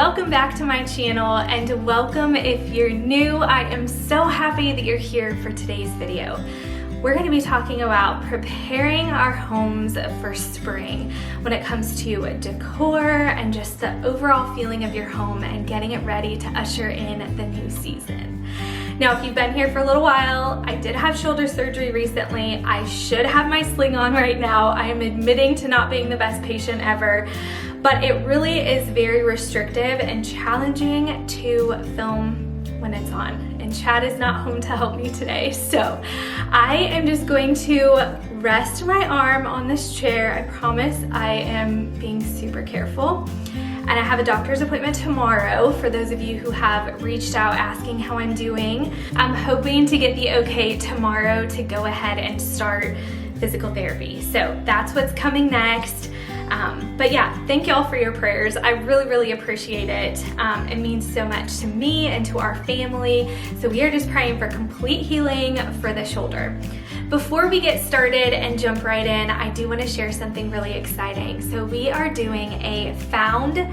welcome back to my channel, and welcome if you're new. I am so happy that you're here for today's video. We're going to be talking about preparing our homes for spring when it comes to decor and just the overall feeling of your home and getting it ready to usher in the new season. Now, if you've been here for a little while, I did have shoulder surgery recently. I should have my sling on right now. I am admitting to not being the best patient ever, but it really is very restrictive and challenging to film when it's on, and Chad is not home to help me today, so I am just going to rest my arm on this chair. I promise I am being super careful. And I have a doctor's appointment tomorrow for those of you who have reached out asking how I'm doing. I'm hoping to get the okay tomorrow to go ahead and start physical therapy. So that's what's coming next. But yeah, thank y'all for your prayers. I really appreciate it. It means so much to me and to our family. So we are just praying for complete healing for the shoulder. Before we get started and jump right in, I do want to share something really exciting. So we are doing a found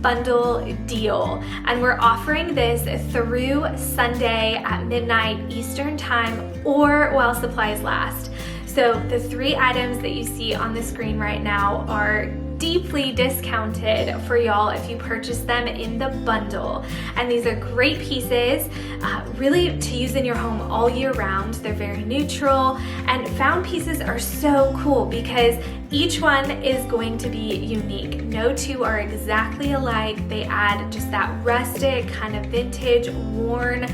bundle deal, and we're offering this through Sunday at midnight Eastern time or while supplies last. So the 3 items that you see on the screen right now are deeply discounted for y'all if you purchase them in the bundle. And these are great pieces, really to use in your home all year round. They're very neutral, and found pieces are so cool because each one is going to be unique. No two are exactly alike. They add just that rustic, kind of vintage, worn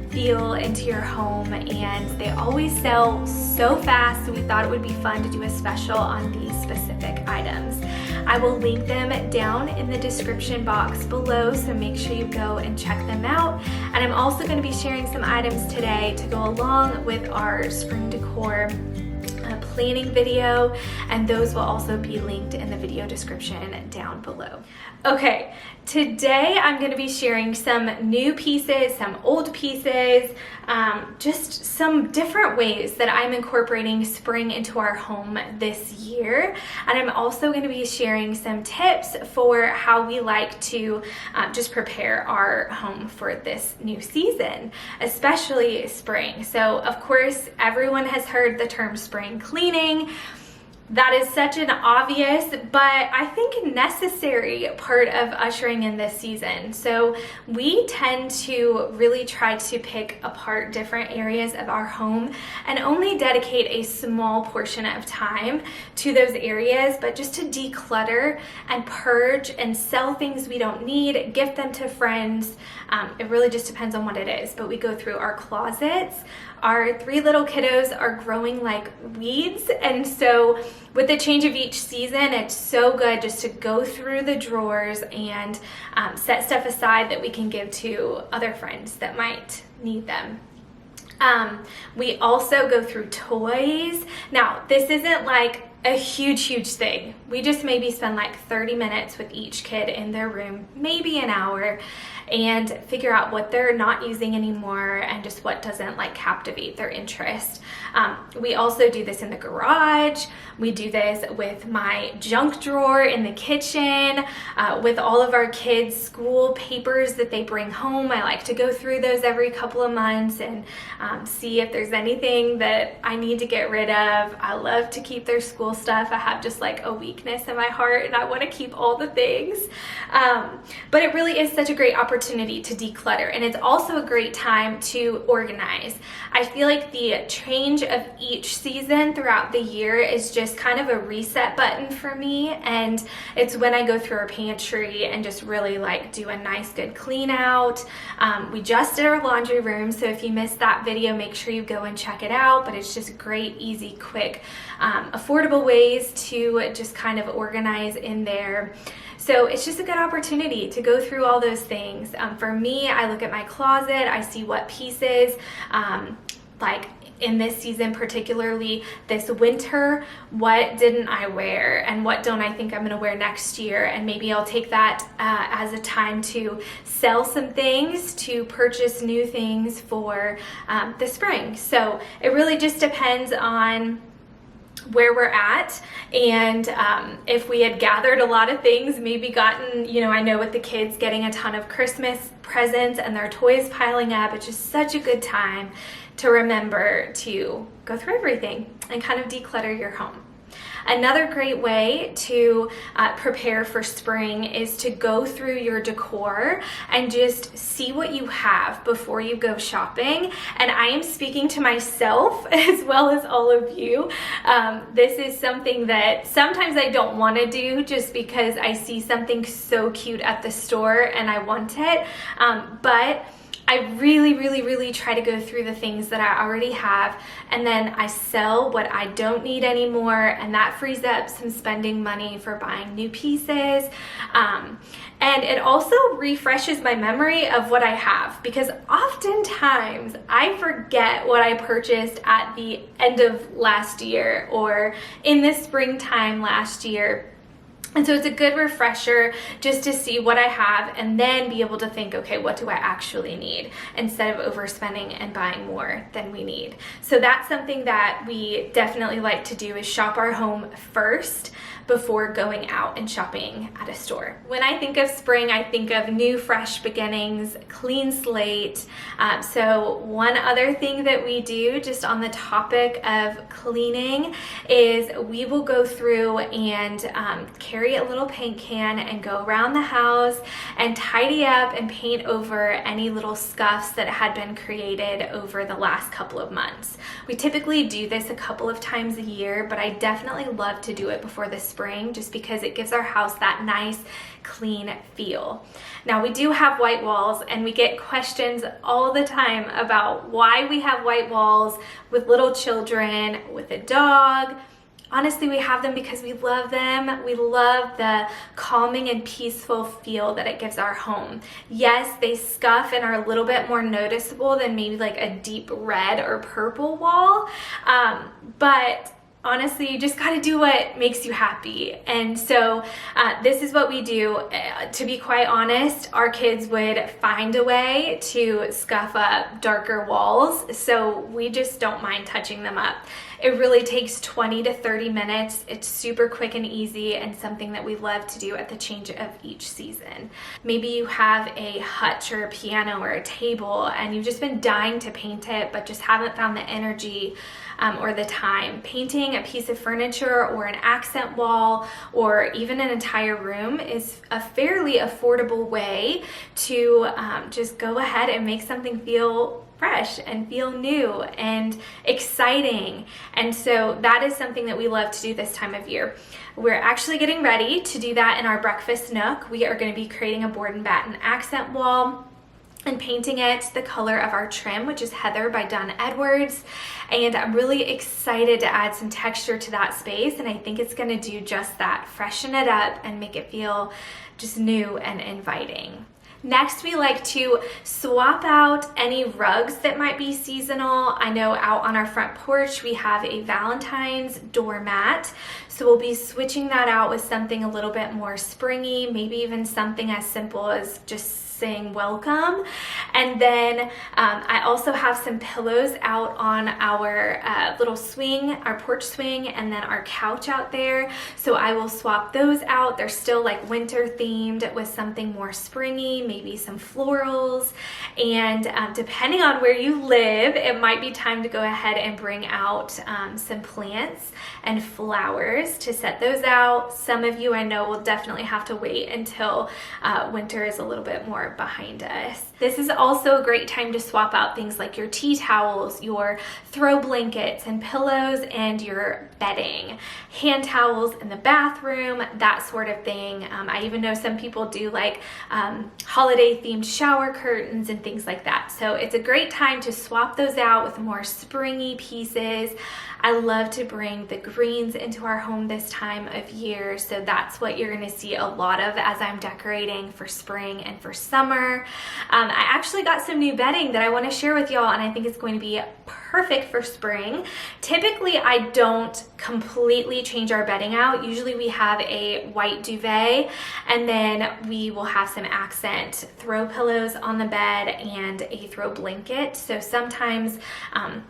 feel into your home, and they always sell so fast, so we thought it would be fun to do a special on these specific items. I will link them down in the description box below, so make sure you go and check them out. And I'm also going to be sharing some items today to go along with our spring decor planning video, and those will also be linked in the video description down below. Okay, today I'm going to be sharing some new pieces, some old pieces, just some different ways that I'm incorporating spring into our home this year. And I'm also going to be sharing some tips for how we like to just prepare our home for this new season, especially spring. So of course, everyone has heard the term spring cleaning. That is such an obvious, but I think necessary part of ushering in this season. So we tend to really try to pick apart different areas of our home and only dedicate a small portion of time to those areas, but just to declutter and purge and sell things we don't need, gift them to friends. It really just depends on what it is, but we go through our closets. Our 3 little kiddos are growing like weeds, and so with the change of each season, it's so good just to go through the drawers and set stuff aside that we can give to other friends that might need them. We also go through toys. Now, this isn't like a huge thing. We just maybe spend like 30 minutes with each kid in their room, maybe an hour, and figure out what they're not using anymore and just what doesn't like captivate their interest. We also do this in the garage. We do this with my junk drawer in the kitchen, with all of our kids' school papers that they bring home. I like to go through those every couple of months and see if there's anything that I need to get rid of. I love to keep their school stuff. I have just like a weakness in my heart, and I want to keep all the things. But it really is such a great opportunity to declutter, and it's also a great time to organize. I feel like the change of each season throughout the year is just kind of a reset button for me, and it's when I go through our pantry and just really like do a nice good clean out. We just did our laundry room, so if you missed that video, make sure you go and check it out. But it's just great, easy, quick, affordable ways to just kind of organize in there. So it's just a good opportunity to go through all those things. For me, I look at my closet, I see what pieces, like in this season, particularly this winter, what didn't I wear and what don't I think I'm gonna wear next year, and maybe I'll take that as a time to sell some things, to purchase new things for the spring. So it really just depends on where we're at, and if we had gathered a lot of things, maybe gotten, you know, I know with the kids getting a ton of Christmas presents and their toys piling up, it's just such a good time to remember to go through everything and kind of declutter your home. Another great way to prepare for spring is to go through your decor and just see what you have before you go shopping. And I am speaking to myself as well as all of you. This is something that sometimes I don't want to do just because I see something so cute at the store and I want it. But I really try to go through the things that I already have, and then I sell what I don't need anymore, and that frees up some spending money for buying new pieces. And it also refreshes my memory of what I have, because oftentimes I forget what I purchased at the end of last year or in the springtime last year. And so it's a good refresher just to see what I have and then be able to think, okay, what do I actually need, instead of overspending and buying more than we need. So that's something that we definitely like to do, is shop our home first before going out and shopping at a store. When I think of spring, I think of new, fresh beginnings, clean slate. So one other thing that we do just on the topic of cleaning is we will go through and carry a little paint can and go around the house and tidy up and paint over any little scuffs that had been created over the last couple of months. We typically do this a couple of times a year, but I definitely love to do it before the spring just because it gives our house that nice, clean feel. Now, we do have white walls, and we get questions all the time about why we have white walls with little children, with a dog. Honestly, we have them because we love them. We love the calming and peaceful feel that it gives our home. Yes, they scuff and are a little bit more noticeable than maybe like a deep red or purple wall, but honestly, you just gotta do what makes you happy. And so this is what we do. To be quite honest, our kids would find a way to scuff up darker walls, so we just don't mind touching them up. It really takes 20 to 30 minutes. It's super quick and easy, and something that we love to do at the change of each season. Maybe you have a hutch or a piano or a table and you've just been dying to paint it but just haven't found the energy or the time. Painting a piece of furniture or an accent wall or even an entire room is a fairly affordable way to just go ahead and make something feel fresh and feel new and exciting. And so that is something that we love to do this time of year. We're actually getting ready to do that in our breakfast nook. We are going to be creating a board and batten accent wall and painting it the color of our trim, which is Heather by Dunn Edwards. And I'm really excited to add some texture to that space, and I think it's going to do just that, freshen it up and make it feel just new and inviting. Next, we like to swap out any rugs that might be seasonal. I know out on our front porch we have a Valentine's doormat, so we'll be switching that out with something a little bit more springy, maybe even something as simple as just saying welcome. And then I also have some pillows out on our little swing, our porch swing, and then our couch out there. So I will swap those out. They're still like winter themed with something more springy, maybe some florals. And depending on where you live, it might be time to go ahead and bring out some plants and flowers to set those out. Some of you I know will definitely have to wait until winter is a little bit more behind us. This is also a great time to swap out things like your tea towels, your throw blankets and pillows, and your bedding, hand towels in the bathroom, that sort of thing. I even know some people do like holiday themed shower curtains and things like that. So it's a great time to swap those out with more springy pieces. I love to bring the greens into our home this time of year, so that's what you're going to see a lot of as I'm decorating for spring and for summer. summer. I actually got some new bedding that I want to share with y'all, and I think it's going to be perfect for spring. Typically, I don't completely change our bedding out. Usually we have a white duvet, and then we will have some accent throw pillows on the bed and a throw blanket. So sometimes,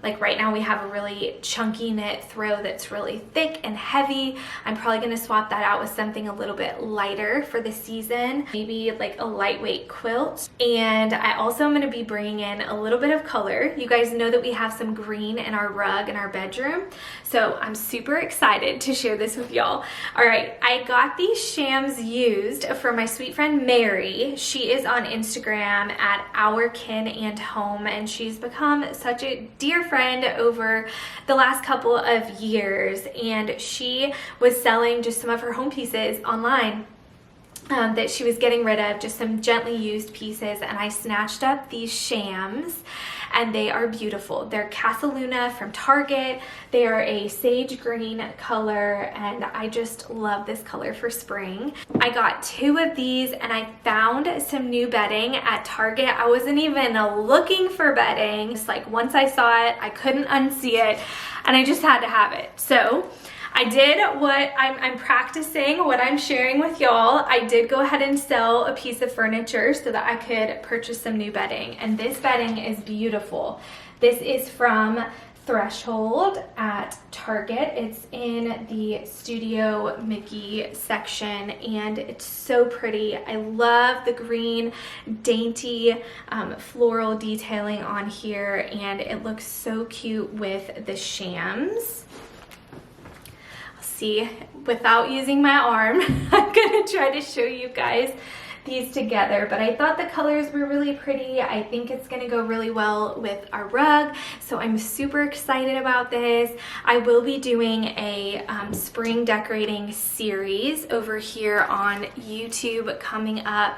like right now, we have a really chunky knit throw that's really thick and heavy. I'm probably going to swap that out with something a little bit lighter for the season, maybe like a lightweight quilt. And I also am going to be bringing in a little bit of color. You guys know that we have some green in our rug in our bedroom, so I'm super excited to share this with y'all. All right, I got these shams used for my sweet friend Mary. She is on Instagram at Our Kin and Home, and she's become such a dear friend over the last couple of years, and she was selling just some of her home pieces online that she was getting rid of, just some gently used pieces, and I snatched up these shams, and they are beautiful. They're Casaluna from Target. They are a sage green color, and I just love this color for spring. I got 2 of these, and I found some new bedding at Target. I wasn't even looking for bedding. Just like once I saw it, I couldn't unsee it, and I just had to have it. So I did what I'm practicing, what I'm sharing with y'all. I did go ahead and sell a piece of furniture so that I could purchase some new bedding. And this bedding is beautiful. This is from Threshold at Target. It's in the Studio Mickey section, and it's so pretty. I love the green dainty floral detailing on here, and it looks so cute with the shams. See, without using my arm, I'm gonna try to show you guys these together, but I thought the colors were really pretty. I think it's gonna go really well with our rug, so I'm super excited about this. I will be doing a spring decorating series over here on YouTube coming up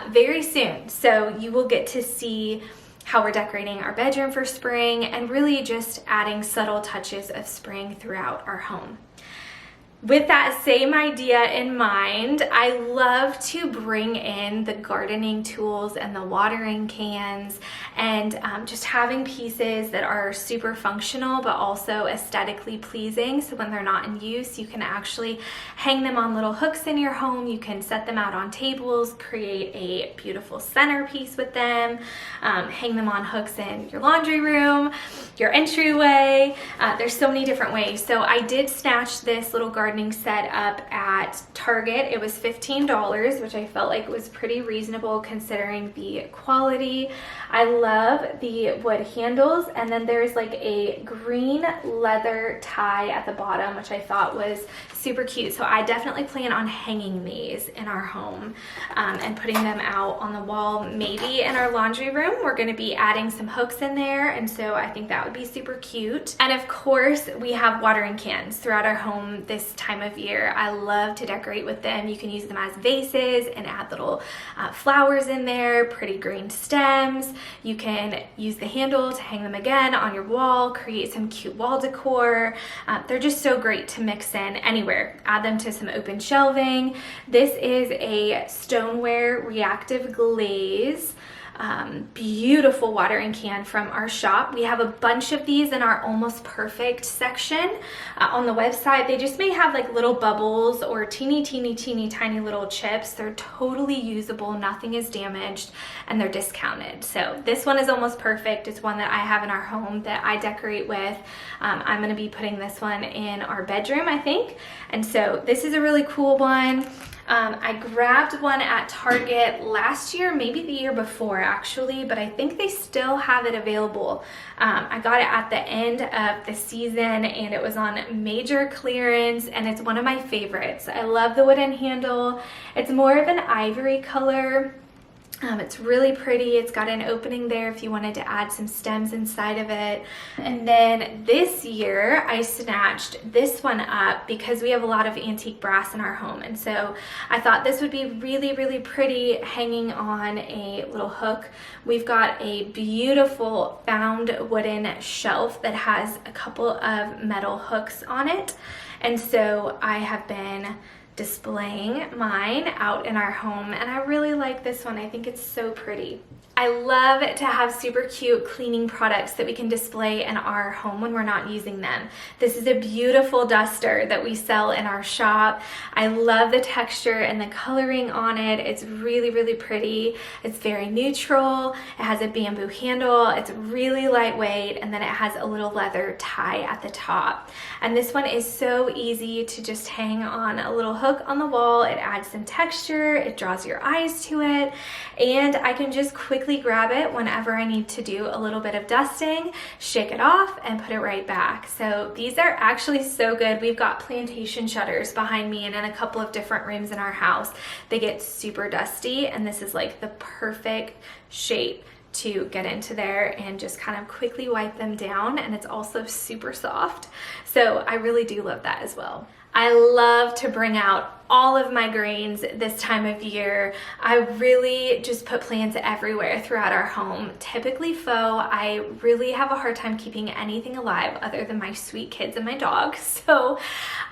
very soon, so you will get to see how we're decorating our bedroom for spring and really just adding subtle touches of spring throughout our home. With that same idea in mind, I love to bring in the gardening tools and the watering cans, and just having pieces that are super functional but also aesthetically pleasing. So when they're not in use, you can actually hang them on little hooks in your home. You can set them out on tables, create a beautiful centerpiece with them, hang them on hooks in your laundry room, your entryway. There's so many different ways. So I did snatch this little gardening set up at Target. It was $15, which I felt like was pretty reasonable considering the quality. I love the wood handles, and then there's like a green leather tie at the bottom, which I thought was super cute. So I definitely plan on hanging these in our home and putting them out on the wall, maybe in our laundry room. We're going to be adding some hooks in there, and so I think that would be super cute. And of course, we have watering cans throughout our home this time of year. I love to decorate with them. You can use them as vases and add little flowers in there, pretty green stems. You can use the handle to hang them again on your wall, create some cute wall decor. They're just so great to mix in anywhere. Add them to some open shelving. This is a stoneware reactive glaze. Beautiful watering can from our shop. We have a bunch of these in our almost perfect section on the website. They just may have like little bubbles or teeny tiny little chips. They're totally usable, nothing is damaged, and they're discounted. So this one is almost perfect. It's one that I have in our home that I decorate with. I'm going to be putting this one in our bedroom, I think, and so this is a really cool one. I grabbed one at Target last year, maybe the year before actually, but I think they still have it available. I got it at the end of the season, and it was on major clearance, and it's one of my favorites. I love the wooden handle. It's more of an ivory color. It's really pretty. It's got an opening there if you wanted to add some stems inside of it. And then this year I snatched this one up because we have a lot of antique brass in our home, and so I thought this would be really pretty hanging on a little hook. We've got a beautiful found wooden shelf that has a couple of metal hooks on it, and so I have been displaying mine out in our home, and I really like this one. I think it's so pretty. I love to have super cute cleaning products that we can display in our home when we're not using them. This is a beautiful duster that we sell in our shop. I love the texture and the coloring on it. It's really, really pretty. It's very neutral. It has a bamboo handle. It's really lightweight, and then it has a little leather tie at the top. And this one is so easy to just hang on a little hook on the wall. It adds some texture. It draws your eyes to it, and I can just quickly grab it whenever I need to do a little bit of dusting, shake it off, and put it right back. So these are actually so good. We've got plantation shutters behind me and in a couple of different rooms in our house. They get super dusty, and this is like the perfect shape to get into there and just kind of quickly wipe them down, and it's also super soft. So I really do love that as well. I love to bring out all of my greens this time of year. I really just put plants everywhere throughout our home. Typically faux. I really have a hard time keeping anything alive other than my sweet kids and my dog. So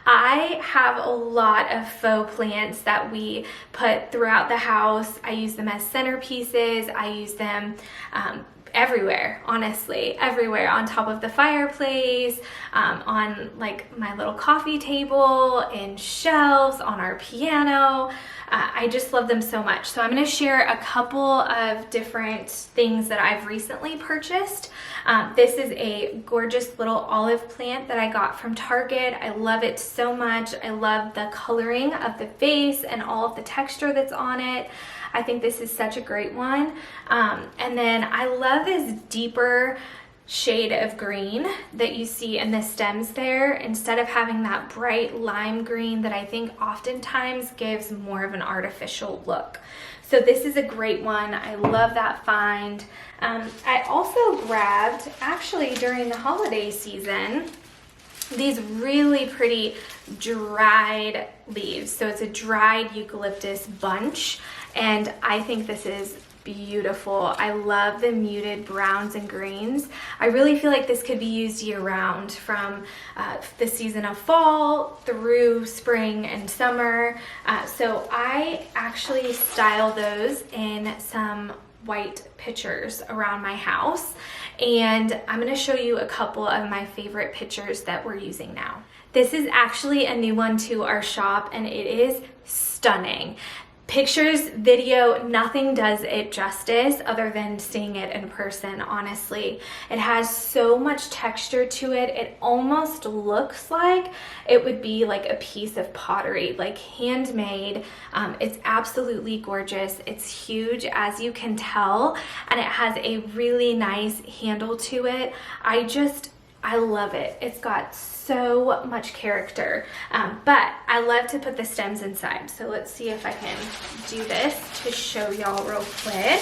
I have a lot of faux plants that we put throughout the house. I use them as centerpieces. I use them everywhere, honestly, everywhere, on top of the fireplace, on like my little coffee table, in shelves, on our piano. I just love them so much. So I'm going to share a couple of different things that I've recently purchased. This is a gorgeous little olive plant that I got from Target. I love it so much. I love the coloring of the vase and all of the texture that's on it. I think this is such a great one. And then I love this deeper shade of green that you see in the stems there, instead of having that bright lime green that I think oftentimes gives more of an artificial look. So this is a great one. I love that find. I also grabbed, actually during the holiday season, these really pretty dried leaves. So it's a dried eucalyptus bunch, and I think this is beautiful. I love the muted browns and greens. I really feel like this could be used year-round, from the season of fall through spring and summer. So I actually style those in some white pictures around my house, and I'm going to show you a couple of my favorite pictures that we're using now. This is actually a new one to our shop, and it is stunning. Pictures, video, nothing does it justice other than seeing it in person, honestly. It has so much texture to it. It almost looks like it would be like a piece of pottery, like handmade. It's absolutely gorgeous. It's huge, as you can tell, and it has a really nice handle to it. I love it. It's got so much character, but I love to put the stems inside. So let's see if I can do this to show y'all real quick.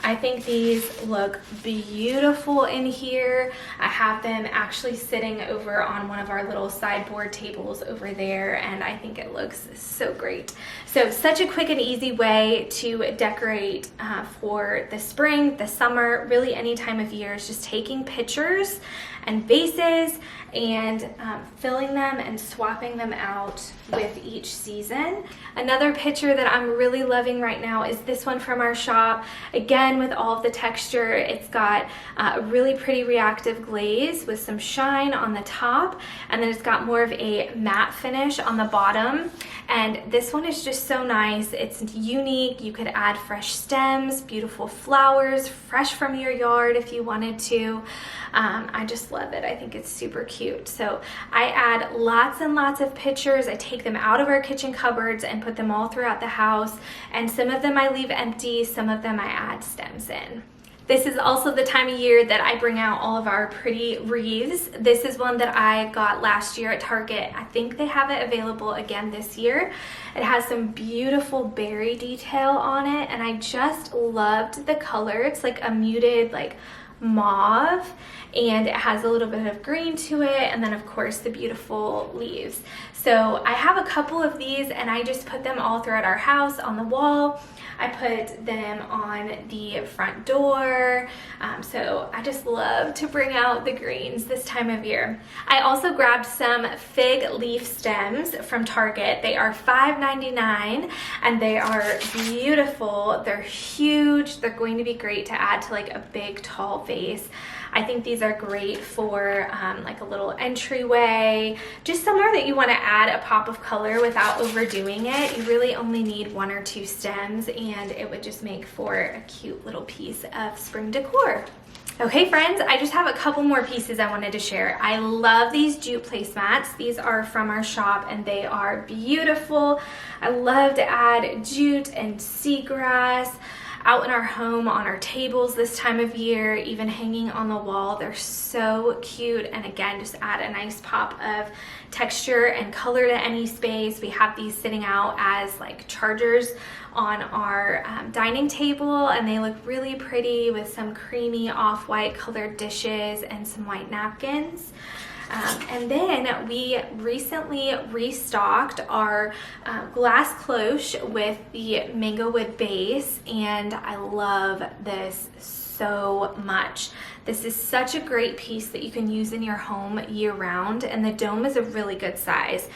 I think these look beautiful in here. I have them actually sitting over on one of our little sideboard tables over there, and I think it looks so great. So such a quick and easy way to decorate for the spring, the summer, really any time of year, is just taking pictures and vases and filling them and swapping them out with each season. Another picture that I'm really loving right now is this one from our shop. Again, with all of the texture, it's got a really pretty reactive glaze with some shine on the top, and then it's got more of a matte finish on the bottom. And this one is just so nice. It's unique. You could add fresh stems, beautiful flowers, fresh from your yard if you wanted to. I just love it. I think it's super cute. So I add lots and lots of pictures. I take them out of our kitchen cupboards and put them all throughout the house. And some of them I leave empty, some of them I add stems in. This is also the time of year that I bring out all of our pretty wreaths. This is one that I got last year at Target. I think they have it available again this year. It has some beautiful berry detail on it, and I just loved the color. It's like a muted, like mauve, and it has a little bit of green to it, and then of course the beautiful leaves. So I have a couple of these and I just put them all throughout our house on the wall. I put them on the front door. So I just love to bring out the greens this time of year. I also grabbed some fig leaf stems from Target. They are $5.99 and they are beautiful. They're huge. They're going to be great to add to like a big tall vase. I think these are great for like a little entryway, just somewhere that you want to add a pop of color without overdoing it. You really only need 1 or 2 stems and it would just make for a cute little piece of spring decor. Okay friends, I just have a couple more pieces I wanted to share. I love these jute placemats. These are from our shop and they are beautiful. I love to add jute and seagrass out in our home, on our tables this time of year, even hanging on the wall. They're so cute, and again, just add a nice pop of texture and color to any space. We have these sitting out as like chargers on our dining table, and they look really pretty with some creamy off-white colored dishes and some white napkins. And then we recently restocked our glass cloche with the mango wood base, and I love this so much. This is such a great piece that you can use in your home year round, and the dome is a really good size.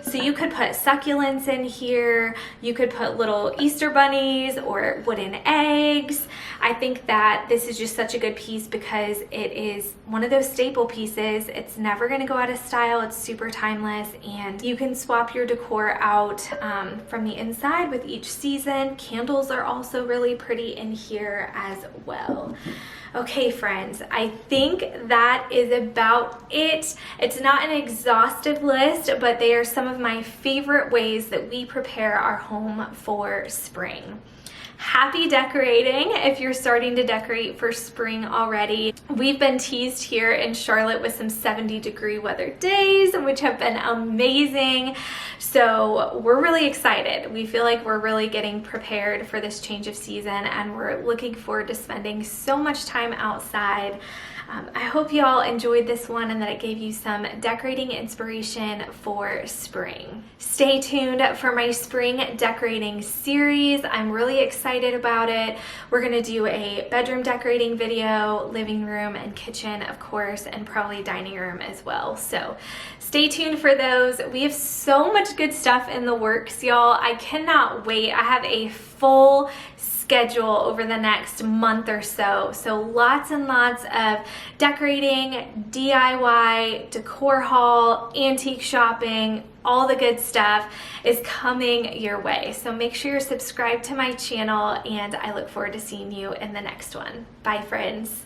So you could put succulents in here, you could put little Easter bunnies or wooden eggs. I think that this is just such a good piece because it is one of those staple pieces. It's never going to go out of style. It's super timeless, and you can swap your decor out from the inside with each season. Candles are also really pretty in here as well. Okay friends, I think that is about it. It's not an exhaustive list, but they are some of my favorite ways that we prepare our home for spring. Happy decorating if you're starting to decorate for spring already. We've been teased here in Charlotte with some 70-degree weather days, which have been amazing. So we're really excited. We feel like we're really getting prepared for this change of season, and we're looking forward to spending so much time outside. I hope you all enjoyed this one and that it gave you some decorating inspiration for spring. Stay tuned for my spring decorating series. I'm really excited about it. We're gonna do a bedroom decorating video, living room and kitchen, of course, and probably dining room as well. So stay tuned for those. We have so much good stuff in the works, y'all. I cannot wait. I have a full schedule over the next month or so. So lots and lots of decorating, DIY, decor haul, antique shopping, all the good stuff is coming your way. So make sure you're subscribed to my channel, and I look forward to seeing you in the next one. Bye friends.